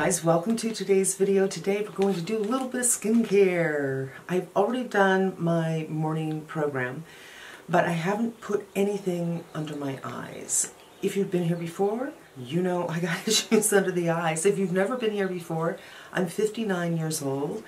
guys, welcome to today's video. Today we're going to do a little bit of skincare. I've already done my morning program, but I haven't put anything under my eyes. If you've been here before, you know I got issues under the eyes. If you've never been here before, I'm 59 years old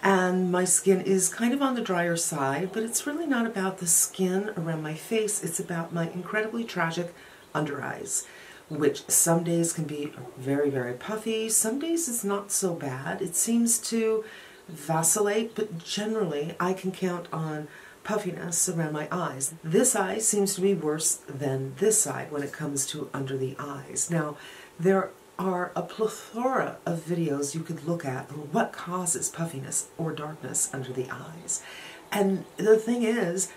and my skin is kind of on the drier side, but it's really not about the skin around my face. It's about my incredibly tragic under eyes, which some days can be very, very puffy. Some days it's not so bad. It seems to vacillate, but generally I can count on puffiness around my eyes. This eye seems to be worse than this side when it comes to under the eyes. Now, there are a plethora of videos you could look at on what causes puffiness or darkness under the eyes. And the thing is,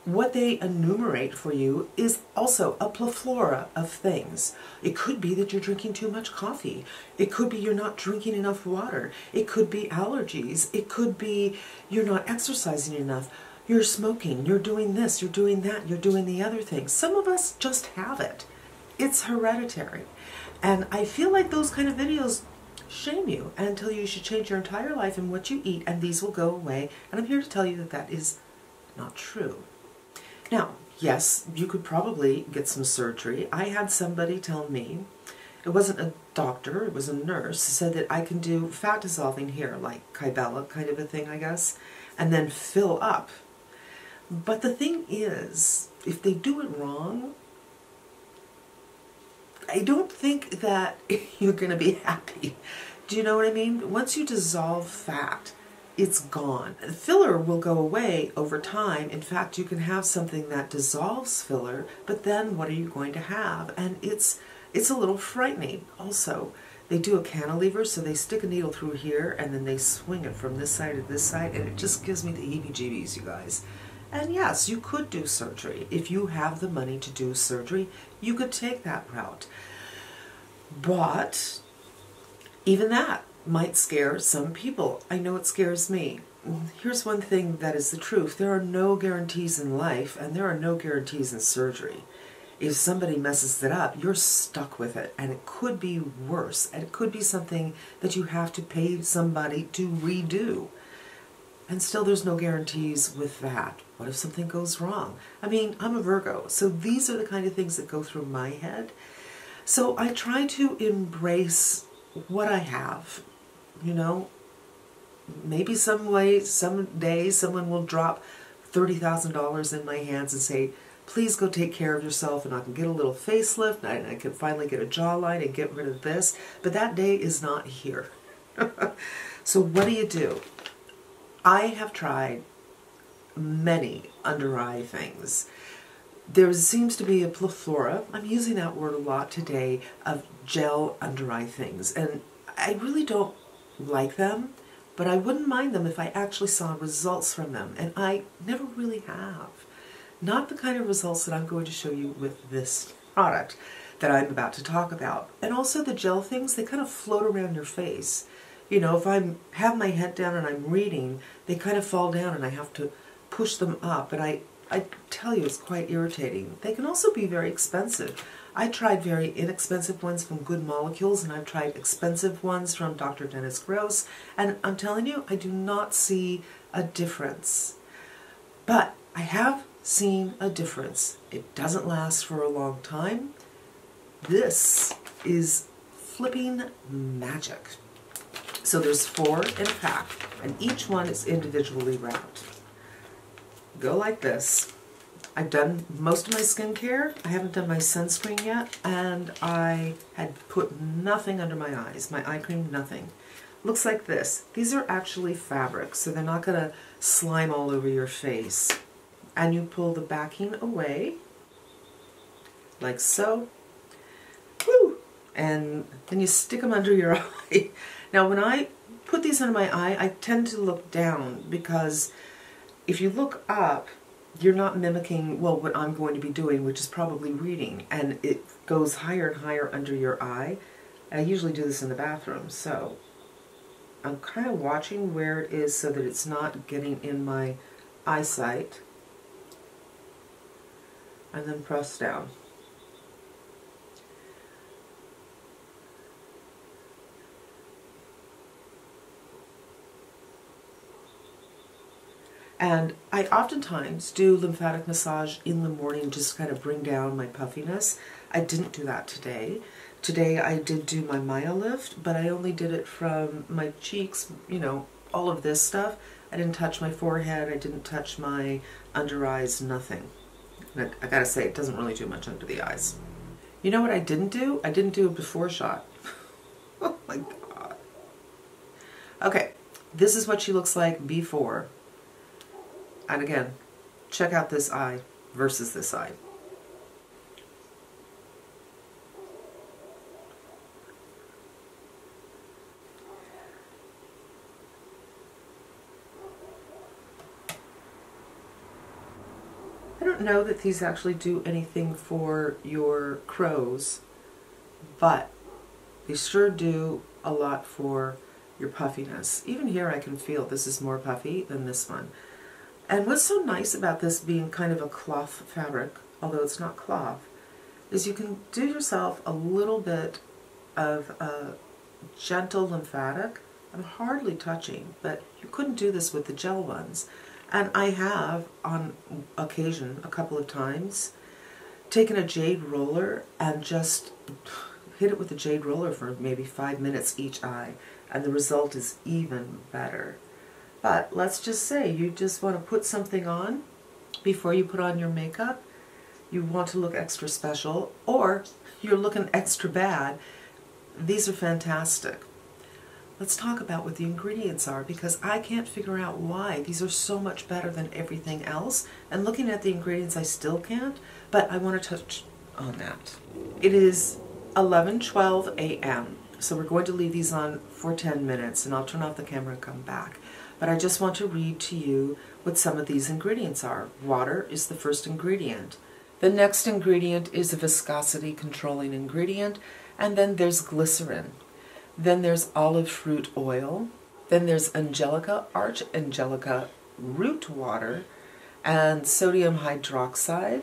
what they enumerate for you is also a plethora of things. It could be that you're drinking too much coffee. It could be you're not drinking enough water. It could be allergies. It could be you're not exercising enough. You're smoking. You're doing this. You're doing that. You're doing the other thing. Some of us just have it. It's hereditary. And I feel like those kind of videos shame you and tell you you should change your entire life and what you eat, and these will go away. And I'm here to tell you that that is not true. Now, yes, you could probably get some surgery. I had somebody tell me, it wasn't a doctor, it was a nurse, said that I can do fat dissolving here, like Kybella kind of a thing, I guess, and then fill up. But the thing is, if they do it wrong, I don't think that you're going to be happy. Do you know what I mean? Once you dissolve fat, it's gone. Filler will go away over time. In fact, you can have something that dissolves filler, but then what are you going to have? And it's a little frightening. Also, they do a cantilever, so they stick a needle through here and then they swing it from this side to this side, and it just gives me the heebie-jeebies, you guys. And yes, you could do surgery. If you have the money to do surgery, you could take that route. But even that might scare some people. I know it scares me. Here's one thing that is the truth. There are no guarantees in life, and there are no guarantees in surgery. If somebody messes it up, you're stuck with it, and it could be worse, and it could be something that you have to pay somebody to redo. And still there's no guarantees with that. What if something goes wrong? I mean, I'm a Virgo, so these are the kind of things that go through my head. So I try to embrace what I have. You know, maybe someday someone will drop $30,000 in my hands and say, please go take care of yourself, and I can get a little facelift, and I can finally get a jawline and get rid of this. But that day is not here. So what do? I have tried many under eye things. There seems to be a plethora, I'm using that word a lot today, of gel under eye things. And I really don't like them, but I wouldn't mind them if I actually saw results from them, and I never really have. Not the kind of results that I'm going to show you with this product that I'm about to talk about. And also the gel things, they kind of float around your face. You know, if I have my head down and I'm reading, they kind of fall down and I have to push them up, and I tell you, it's quite irritating. They can also be very expensive. I tried very inexpensive ones from Good Molecules, and I've tried expensive ones from Dr. Dennis Gross, and I'm telling you, I do not see a difference. But I have seen a difference. It doesn't last for a long time. This is flipping magic. So there's 4 in a pack, and each one is individually wrapped. Go like this. I've done most of my skincare. I haven't done my sunscreen yet, and I had put nothing under my eyes. My eye cream, nothing. Looks like this. These are actually fabric, so they're not going to slime all over your face. And you pull the backing away, like so. Woo! And then you stick them under your eye. Now, when I put these under my eye, I tend to look down, because if you look up, you're not mimicking, well, what I'm going to be doing, which is probably reading, and it goes higher and higher under your eye. And I usually do this in the bathroom, so I'm kind of watching where it is so that it's not getting in my eyesight, and then press down. And I oftentimes do lymphatic massage in the morning, just kind of bring down my puffiness. I didn't do that today. Today I did do my Maya lift, but I only did it from my cheeks, you know, all of this stuff. I didn't touch my forehead, I didn't touch my under eyes, nothing. And I gotta say, it doesn't really do much under the eyes. You know what I didn't do? I didn't do a before shot. Oh my God. Okay, this is what she looks like before. And again, check out this eye versus this eye. I don't know that these actually do anything for your crows, but they sure do a lot for your puffiness. Even here I can feel this is more puffy than this one. And what's so nice about this being kind of a cloth fabric, although it's not cloth, is you can do yourself a little bit of a gentle lymphatic. I'm hardly touching, but you couldn't do this with the gel ones. And I have, on occasion, a couple of times, taken a jade roller and just hit it with the jade roller for maybe 5 minutes each eye, and the result is even better. But let's just say you just want to put something on before you put on your makeup. You want to look extra special, or you're looking extra bad. These are fantastic. Let's talk about what the ingredients are, because I can't figure out why these are so much better than everything else. And looking at the ingredients, I still can't, but I want to touch on that. It is 11:12 a.m. So we're going to leave these on for 10 minutes, and I'll turn off the camera and come back. But I just want to read to you what some of these ingredients are. Water is the first ingredient. The next ingredient is a viscosity controlling ingredient, and then there's glycerin. Then there's olive fruit oil. Then there's Angelica, Arch Angelica root water, and sodium hydroxide,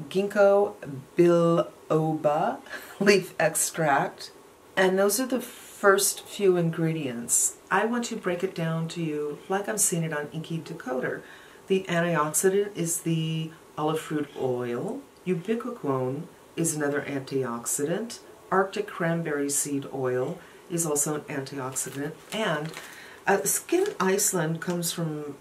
ginkgo biloba leaf extract. And those are the first few ingredients. I want to break it down to you like I'm seeing it on Inky Decoder. The antioxidant is the olive fruit oil. Ubiquinone is another antioxidant. Arctic cranberry seed oil is also an antioxidant. And Skin Iceland comes from,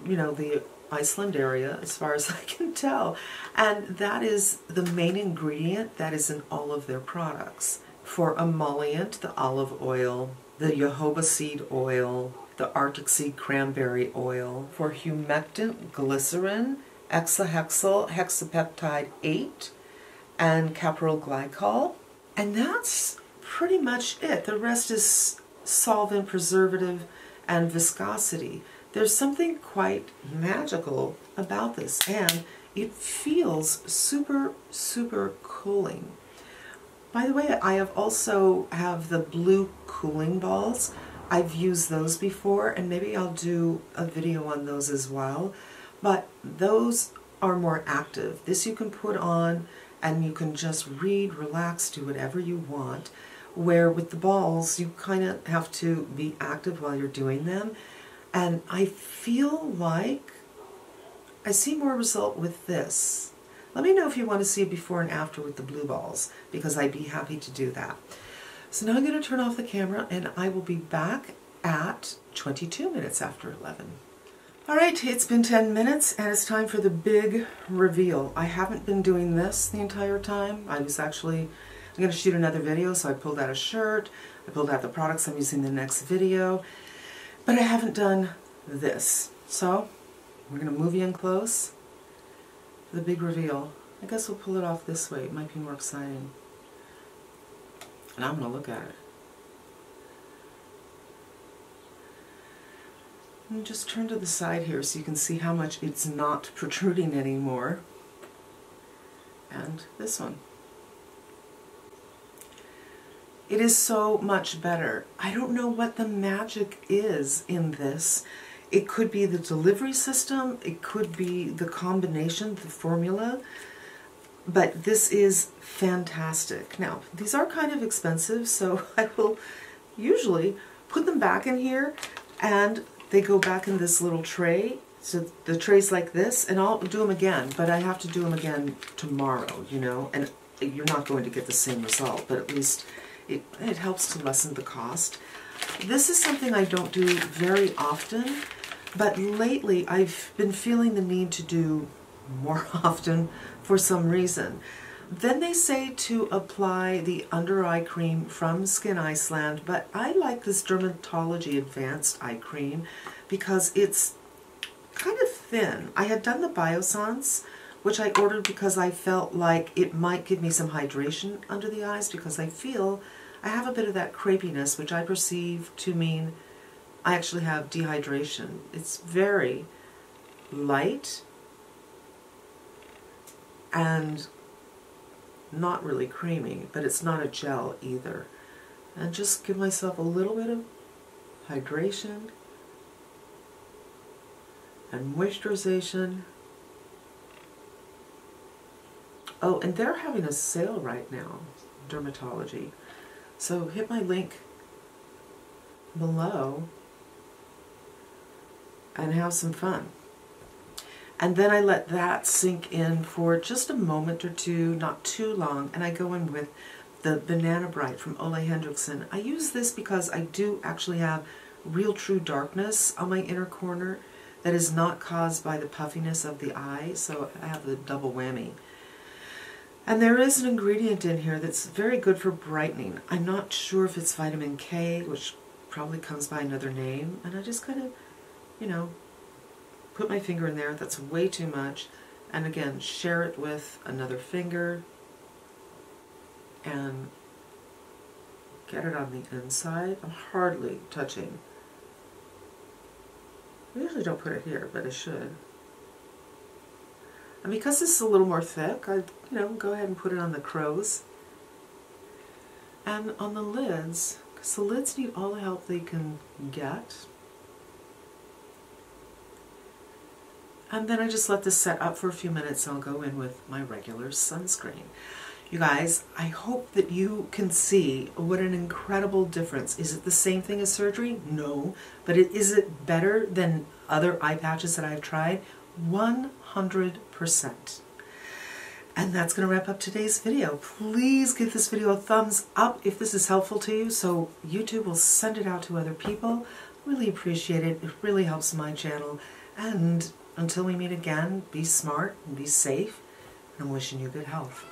you know, the Iceland area, as far as I can tell. And that is the main ingredient that is in all of their products. For emollient, the olive oil, the jojoba seed oil, the Arctic seed cranberry oil. For humectant, glycerin, hexahexyl hexapeptide 8, and capryl glycol. And that's pretty much it. The rest is solvent, preservative, and viscosity. There's something quite magical about this, and it feels super, super cooling. By the way, I also have the blue cooling balls. I've used those before, and maybe I'll do a video on those as well. But those are more active. This you can put on, and you can just read, relax, do whatever you want. Where with the balls, you kind of have to be active while you're doing them. And I feel like I see more result with this. Let me know if you want to see a before and after with the blue balls, because I'd be happy to do that. So now I'm going to turn off the camera, and I will be back at 22 minutes after 11. Alright, it's been 10 minutes, and it's time for the big reveal. I haven't been doing this the entire time. I'm going to shoot another video, so I pulled out a shirt, I pulled out the products I'm using in the next video, but I haven't done this. So, we're going to move you in close for the big reveal. I guess we'll pull it off this way. It might be more exciting. And I'm going to look at it. And just turn to the side here so you can see how much it's not protruding anymore. And this one. It is so much better. I don't know what the magic is in this. It could be the delivery system, it could be the combination, the formula, but this is fantastic. Now, these are kind of expensive, so I will usually put them back in here, and they go back in this little tray So the trays like this, and I'll do them again, but I have to do them again tomorrow, you know, and you're not going to get the same result, but at least it helps to lessen the cost. This is something I don't do very often, but lately I've been feeling the need to do more often for some reason. Then they say to apply the under eye cream from Skin Iceland, but I like this Dermatology Advanced Eye Cream because it's kind of thin. I had done the Biossance, which I ordered because I felt like it might give me some hydration under the eyes, because I feel I have a bit of that crepiness, which I perceive to mean I actually have dehydration. It's very light and not really creamy, but it's not a gel either. And just give myself a little bit of hydration and moisturization. Oh, and they're having a sale right now, Dermatology. So hit my link below and have some fun. And then I let that sink in for just a moment or two, not too long, and I go in with the Banana Bright from Ole Henriksen. I use this because I do actually have real true darkness on my inner corner that is not caused by the puffiness of the eye, so I have the double whammy. And there is an ingredient in here that's very good for brightening. I'm not sure if it's vitamin K, which probably comes by another name, and I just kind of, you know, put my finger in there. That's way too much. And again, share it with another finger and get it on the inside. I'm hardly touching. I usually don't put it here, but I should. And because this is a little more thick, I, go ahead and put it on the crows. And on the lids, because the lids need all the help they can get. And then I just let this set up for a few minutes and I'll go in with my regular sunscreen. You guys, I hope that you can see what an incredible difference. Is it the same thing as surgery? No. But is it better than other eye patches that I've tried? 100%. And that's going to wrap up today's video. Please give this video a thumbs up if this is helpful to you, so YouTube will send it out to other people. Really appreciate it. It really helps my channel. And until we meet again, be smart and be safe. And I'm wishing you good health.